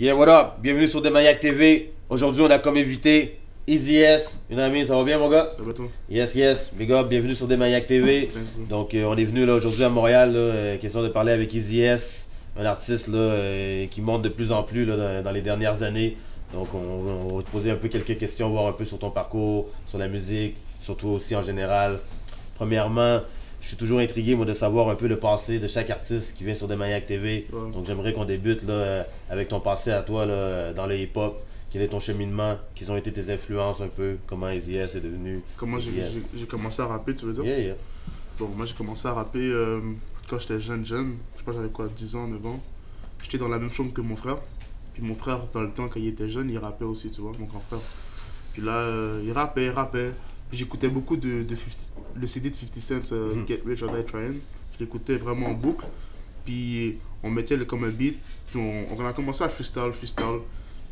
Yeah, what up? Bienvenue sur Demaniac TV. Aujourd'hui, on a comme invité Easy S. Une amie, ça va bien, mon gars? Ça va toi? Yes, yes. Big up, bienvenue sur Demaniac TV. Donc, on est venu là aujourd'hui à Montréal, là, question de parler avec Easy S, un artiste là, qui monte de plus en plus là, dans les dernières années. Donc, on va te poser un peu quelques questions, voir un peu sur ton parcours, sur la musique, sur toi aussi en général. Premièrement, je suis toujours intrigué moi, de savoir un peu le passé de chaque artiste qui vient sur Demaniac TV. Ouais. Donc j'aimerais qu'on débute là, avec ton passé à toi là, dans le hip-hop. Quel est ton cheminement? Quelles ont été tes influences un peu? Comment Easy S est devenu Comment Easy S? j'ai commencé à rapper, tu veux dire? Yeah. Bon, moi j'ai commencé à rapper quand j'étais jeune. Je sais pas, j'avais quoi, 10 ans, 9 ans. J'étais dans la même chambre que mon frère. Puis mon frère, dans le temps, quand il était jeune, il rappait aussi, tu vois, mon grand frère. Puis là, il rappait. Puis j'écoutais beaucoup le CD de 50 Cent, Get Rich or Die Tryin'. Je l'écoutais vraiment en boucle. Puis on mettait comme un beat. Puis on a commencé à freestyle.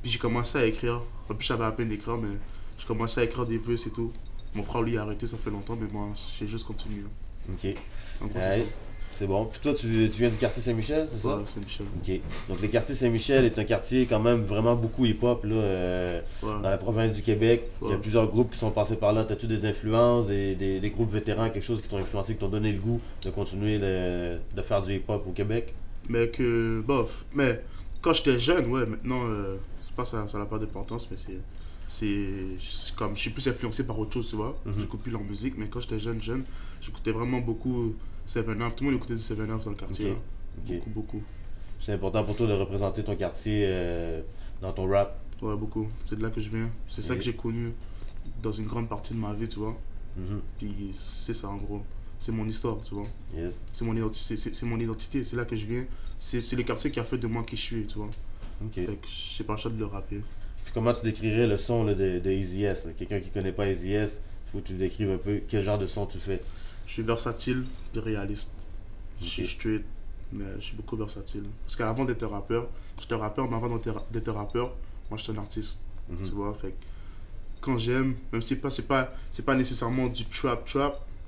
Puis j'ai commencé à écrire. En plus, j'avais à peine d'écrire, mais j'ai commencé à écrire des verses et tout. Mon frère, lui, a arrêté, ça fait longtemps, mais moi, j'ai juste continué. Ok. En gros, Hey, c'est bon. Puis toi, tu viens du quartier Saint-Michel, c'est ça? Ouais, c'est Michel. Ok. Donc le quartier Saint-Michel est un quartier quand même vraiment beaucoup hip-hop là, Ouais. dans la province du Québec. Il y a Ouais. plusieurs groupes qui sont passés par là. As-tu des influences, des groupes vétérans, quelque chose qui t'ont influencé, qui t'ont donné le goût de continuer de faire du hip-hop au Québec? Mais que, bof. Mais quand j'étais jeune, ouais, maintenant, c'est pas ça n'a pas d'importance, mais c'est comme, je suis plus influencé par autre chose, tu vois. J'écoute plus leur musique, mais quand j'étais jeune, j'écoutais vraiment beaucoup 7-Up. Tout le monde écoutait du 7-Up dans le quartier, Ok. là. Ok. Beaucoup. C'est important pour toi de représenter ton quartier dans ton rap. Ouais, beaucoup. C'est de là que je viens. C'est ça Ok. que j'ai connu dans une grande partie de ma vie, tu vois. Mhm. Puis c'est ça, en gros. C'est mon histoire, tu vois. Yes. C'est mon identité, c'est mon identité, c'est là que je viens. C'est le quartier qui a fait de moi qui je suis, tu vois. Ok. Fait que j'ai pas le choix de le rapper. Puis comment tu décrirais le son là, de Easy S? Là? Quelqu'un qui connaît pas Easy S, il faut que tu décrives un peu quel genre de son tu fais. Je suis versatile puis réaliste. Je suis Ok. straight, mais je suis beaucoup versatile. Parce qu'avant d'être rappeur, j'étais rappeur, mais avant d'être rappeur, moi j'étais un artiste. Mhm. Tu vois, fait que quand j'aime, même si c'est pas nécessairement du trap,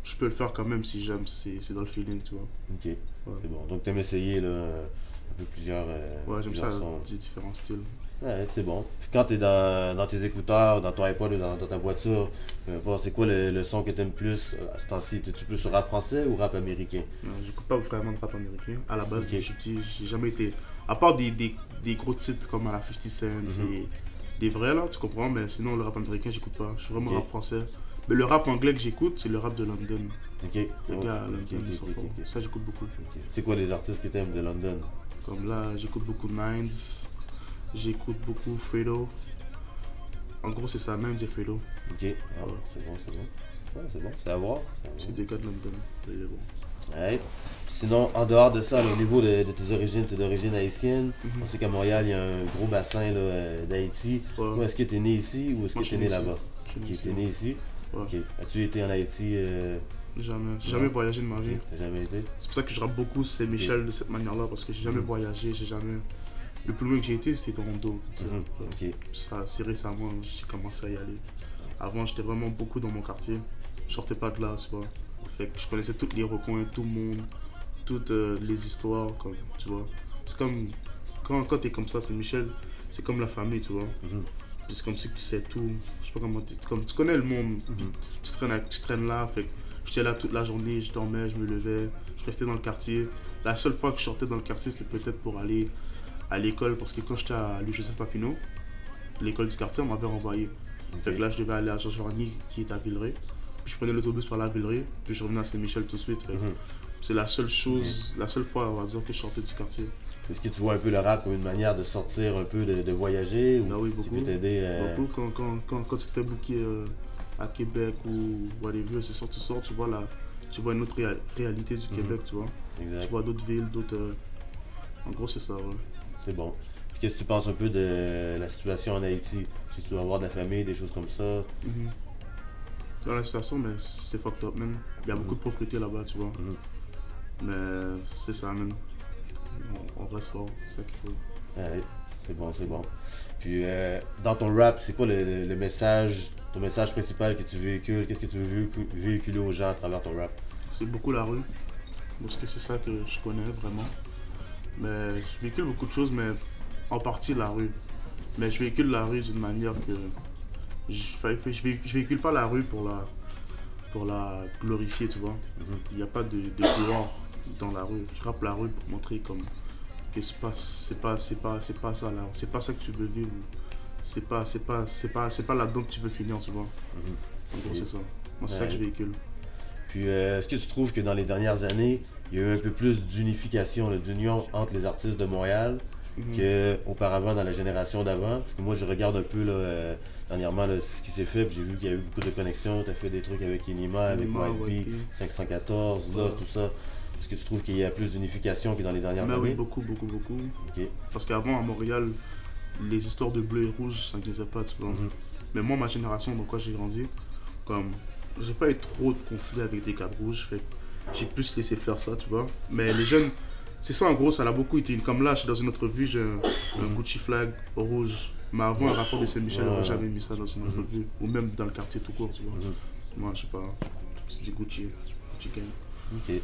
je peux le faire quand même si j'aime, c'est dans le feeling, tu vois. Ok, Ouais. c'est bon. Donc t'aimes essayer là, un peu plusieurs, Ouais, j'aime plusieurs ça, sons. différents styles. Ouais, c'est bon. Puis quand t'es dans tes écouteurs, dans ton iPod ou dans ta voiture, peu importe, c'est quoi le son que t'aimes plus à ce temps-ci? T'es-tu plus sur rap français ou rap américain? J'écoute pas vraiment de rap américain. À la base, Ok. depuis que je suis petit, j'ai jamais été. À part des gros titres comme à la 50 Cent, et des vrais là, tu comprends, mais sinon le rap américain, j'écoute pas. Je suis vraiment Ok. rap français. Mais le rap anglais que j'écoute, c'est le rap de London. Ok. Les Oh, gars à ok, London, ok, ils sont ok, forts. ok. Ça, j'écoute beaucoup. Ok. C'est quoi les artistes que t'aimes de London? Comme là, j'écoute beaucoup Nines, j'écoute beaucoup Fredo. En gros, c'est ça, Nines et Fredo. Ok. Ah, Ouais. c'est bon, c'est bon. Ouais, c'est bon, c'est à voir. C'est des gars de London. C'est des bons. Ouais. Sinon, en dehors de ça, là, au niveau de tes origines, t'es d'origine haïtienne. On sait qu'à Montréal, il y a un gros bassin là, d'Haïti. Ouais. Toi, est-ce que t'es né ici ou est-ce Moi, que je suis t'es né né ici. là-bas? Je suis né Ok, ici, t'es né ici? Ouais. Ok. As-tu été en Haïti? Jamais. J'ai Non. jamais voyagé de ma vie. T'as jamais été? C'est pour ça que je rappe beaucoup c'est Michel de cette manière-là, parce que j'ai jamais voyagé, j'ai jamais. Le plus loin que j'ai été, c'était Toronto. tu sais. Ok. Ça, c'est récemment j'ai commencé à y aller. Avant, j'étais vraiment beaucoup dans mon quartier. Je sortais pas de là, tu vois. Fait que je connaissais tous les recoins, tout le monde, toutes les histoires, comme, tu vois. C'est comme. Quand t'es comme ça, c'est Michel, c'est comme la famille, tu vois. Mhm. Puis c'est comme si tu sais tout. Je sais pas comment comme tu connais le monde. Puis tu traînes là. Fait que j'étais là toute la journée, je dormais, je me levais, je restais dans le quartier. La seule fois que je sortais dans le quartier, c'était peut-être pour aller à l'école. Parce que quand j'étais à Louis-Joseph Papineau, l'école du quartier, on m'avait renvoyé. Fait que là, je devais aller à Georges Varny, qui est à Villeray. Puis je prenais l'autobus pour aller à Villeray. Puis je revenais à Saint-Michel tout de suite. Fait que c'est la seule chose, la seule fois, on va dire, que je sortais du quartier. Est-ce que tu vois un peu le rap comme une manière de sortir un peu, de voyager ou Ah oui, qui beaucoup. peut t'aider Beaucoup, quand tu te fais booker à Québec ou whatever, c'est sûr, tu sors, tu vois une autre réalité du Québec, tu vois. Exact. Tu vois d'autres villes, d'autres. En gros, c'est ça, ouais. C'est bon. Puis qu'est-ce que tu penses un peu de la situation en Haïti? Si tu dois avoir de la famille, des choses comme ça. Dans la situation, mais c'est fucked up, man. Il y a beaucoup de pauvreté là-bas, tu vois. Mais c'est ça, man. On reste fort, c'est ça qu'il faut. Ouais, c'est bon, c'est bon. Puis dans ton rap, c'est quoi le message, ton message principal que tu véhicules? Qu'est-ce que tu veux véhiculer aux gens à travers ton rap? C'est beaucoup la rue, parce que c'est ça que je connais vraiment. Mais je véhicule beaucoup de choses, mais en partie la rue. Mais je véhicule la rue d'une manière que... Je véhicule pas la rue pour la glorifier, tu vois. Il n'y a pas de gloire dans la rue. Je rappe la rue pour montrer comme que c'est pas ça là. C'est pas ça que tu veux vivre. C'est pas là-dedans que tu veux finir, tu vois. En gros, c'est ça. Moi, c'est ça que je véhicule. Puis, est-ce que tu trouves que dans les dernières années, il y a eu un peu plus d'unification, d'union entre les artistes de Montréal qu'auparavant dans la génération d'avant? Parce que moi, je regarde un peu là, dernièrement là, ce qui s'est fait, puis j'ai vu qu'il y a eu beaucoup de connexions. Tu as fait des trucs avec Inima, avec YP, 514, là, tout ça. Est-ce que tu trouves qu'il y a plus d'unification que dans les dernières années? Oui, beaucoup. Okay. Parce qu'avant, à Montréal, les histoires de bleu et rouge, ça n'existait pas, tu vois. Mais moi, ma génération, dans quoi j'ai grandi, comme j'ai pas eu trop de conflits avec des cadres rouges, fait j'ai plus laissé faire ça, tu vois. Mais les jeunes, c'est ça en gros, ça l'a beaucoup été. Comme là, je suis dans une autre vue, j'ai un Gucci flag rouge. Mais avant, un rapport de Saint-Michel, j'aurais jamais mis ça dans une autre vue. Ou même dans le quartier tout court, tu vois. Moi, je sais pas, c'est du Gucci Gang. Ok.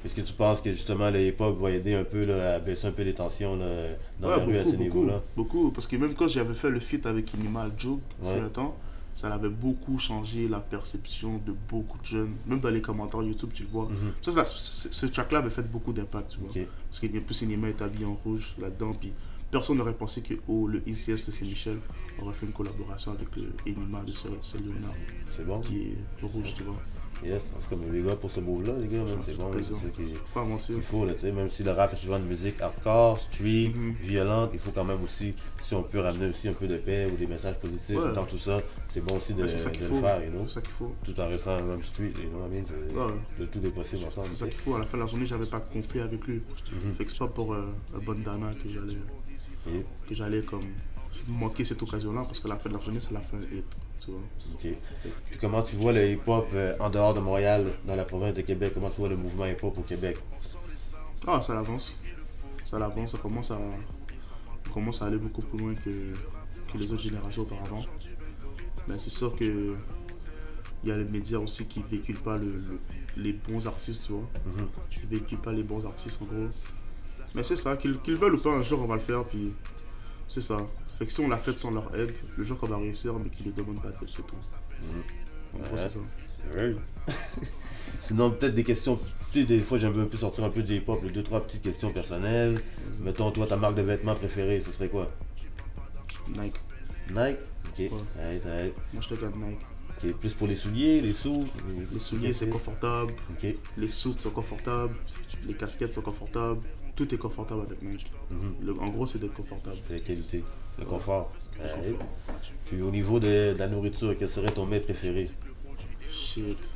Est-ce que tu penses que justement le hip-hop va aider un peu là, à baisser un peu les tensions là, dans la rue à ce niveau-là? Beaucoup, parce que même quand j'avais fait le feat avec Inima Joke, il y a un temps, ça avait beaucoup changé la perception de beaucoup de jeunes. Même dans les commentaires YouTube, tu le vois. Ce track-là avait fait beaucoup d'impact, tu vois. Parce qu'il y a plus Inima est habillé en rouge là-dedans, puis personne n'aurait pensé que le ICS de Saint-Michel aurait fait une collaboration avec le Inima de Saint-Léonard. C'est bon. Qui est rouge, tu vois. Yes, en tout cas, mais les gars, pour ce move-là, les gars, c'est bon, c'est ça qu'il faut, là, même si le rap est souvent une musique hardcore, street, violente, il faut quand même aussi, si on peut ramener aussi un peu de paix ou des messages positifs dans tout ça, c'est bon aussi de le faire, you know? C'est ça qu'il faut. Tout en restant même street, you know what I mean? De tout est possible ensemble. C'est ça qu'il faut, à la fin de la journée, j'avais pas de conflit avec lui. Fait que c'est pas pour un bon Dana que j'allais comme manquer cette occasion-là, parce que la fin de la journée, c'est la fin hit, tu vois. Ok. Puis comment tu vois le hip-hop en dehors de Montréal, dans la province de Québec? Comment tu vois le mouvement hip-hop au Québec? Ah, ça avance. Ça commence à aller beaucoup plus loin que les autres générations auparavant. Mais c'est sûr que il y a les médias aussi qui véhiculent pas les bons artistes, tu vois. Qui véhiculent pas les bons artistes, en gros. Mais c'est ça, qu'ils veulent ou pas, un jour on va le faire, puis c'est ça. Fait que si on l'a fait sans leur aide, le jour qu'on va réussir, mais qu'ils ne demandent pas d'aide, c'est tout. En gros, c'est ça. Sinon, peut-être des questions, des fois j'aime un peu sortir un peu du hip-hop, 2-3 petites questions personnelles. Mettons, toi, ta marque de vêtements préférée, ce serait quoi? Nike. Nike? Ok. Ouais. Right. Moi, je te garde Nike. Ok, plus pour les souliers, les sous? Les souliers, c'est confortable. Okay. Les suits sont confortables. Les casquettes sont confortables. Tout est confortable avec Nike. En gros, c'est d'être confortable. La qualité, le confort. Puis au niveau de la nourriture, quel serait ton mets préféré? Shit.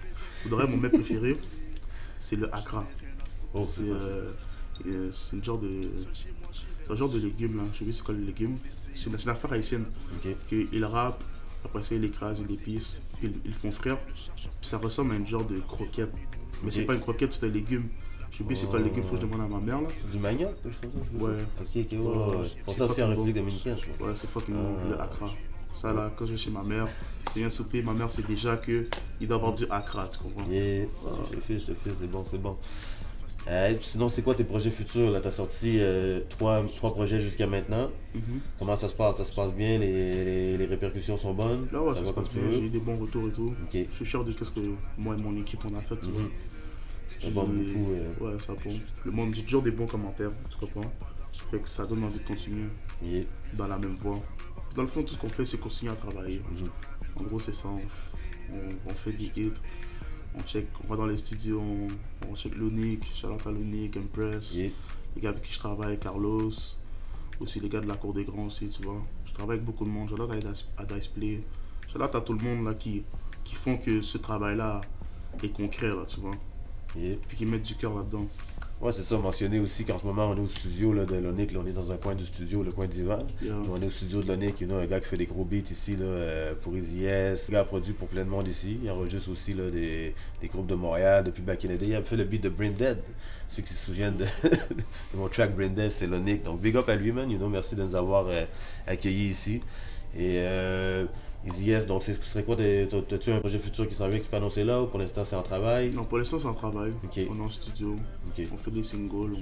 Mon mets préféré, c'est le akra. Oh, c'est un genre de légume là. Je sais pas c'est quoi le légume. C'est une affaire haïtienne. Ils râpent, après ça ils l'écrasent, ils l'épices, puis ils font frire. Puis ça ressemble à une genre de croquette. Mais c'est pas une croquette, c'est un légume. Je sais pas c'est quoi le légume, faut que je demande à ma mère là. Du manioc, je pense. Ouais. Ok. Pour ça aussi en République dominicaine. Ouais, c'est fucking bon, le akra. Ça là, quand je vais chez ma mère, c'est un souper, ma mère c'est déjà que il doit avoir du akra, tu comprends? Yeah, je te file, c'est bon. Sinon, c'est quoi tes projets futurs? Tu as sorti 3 projets jusqu'à maintenant. Comment ça se passe? Ça se passe bien? Les répercussions sont bonnes? Là, ouais, ça se passe bien. J'ai eu des bons retours et tout. Okay. Je suis fier de ce que moi et mon équipe on a fait. Tu vois. Ça bombe beaucoup. Ouais, ça bombe. Le monde dit toujours des bons commentaires, tu comprends? Fait que ça donne envie de continuer dans la même voie. Dans le fond, tout ce qu'on fait, c'est continuer à travailler. En gros, c'est ça. On fait des hits. On va dans les studios, on check l'Unique, Charlotte à l'Unique, Impress, les gars avec qui je travaille, Carlos, aussi les gars de la Cour des Grands aussi, tu vois. Je travaille avec beaucoup de monde, Charlotte à Diceplay, Charlotte à tout le monde là qui font que ce travail-là est concret, là, tu vois. Puis qui mettent du cœur là-dedans. Ouais, c'est ça, mentionner aussi qu'en ce moment, on est au studio là, de l'Onic, on est dans un coin du studio, le coin d'Ivan. On est au studio de l'Onic, un gars qui fait des gros beats ici là, pour Easy S. Le gars a produit pour plein de monde ici. Il enregistre aussi là, des groupes de Montréal depuis back in the day. Il a fait le beat de Brain Dead. Ceux qui se souviennent de mon track Brain Dead, c'était l'Onic. Donc big up à lui, man. Merci de nous avoir accueillis ici. Et Easy S, donc ce serait quoi? As-tu un projet futur qui s'en vient que tu peux annoncer là ou pour l'instant c'est en travail? Non, pour l'instant c'est en travail. On est en studio, on fait des singles,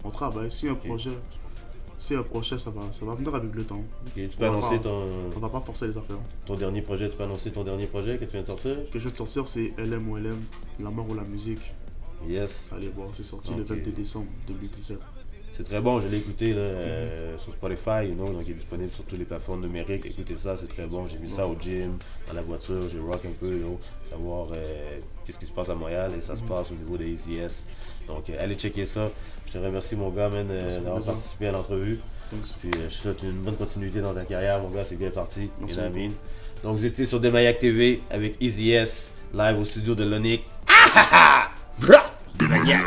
on travaille. Si un projet C'est un projet, ça va venir avec le temps. Ok, tu peux annoncer On va pas forcer les affaires. ton dernier projet, tu peux annoncer ton dernier projet que tu viens de sortir? Ce que je viens de sortir, c'est LM ou LM, la mort ou la musique. Yes. Allez voir, c'est sorti le 22 décembre 2017. C'est très bon, je l'ai écté là, sur Spotify, donc il est disponible sur toutes les plateformes numériques. Écoutez ça, c'est très bon. J'ai mis ça au gym, dans la voiture, j'ai rock un peu, savoir qu'est-ce qui se passe à Montréal et ça se passe au niveau des ACS. Donc allez checker ça. Je te remercie mon gars, man, d'avoir participé à l'entrevue. Puis je te souhaite une bonne continuité dans ta carrière, mon gars, c'est bien parti. Donc vous étiez sur Demayac TV avec Easy S, live au studio de Lonic. Demaniac.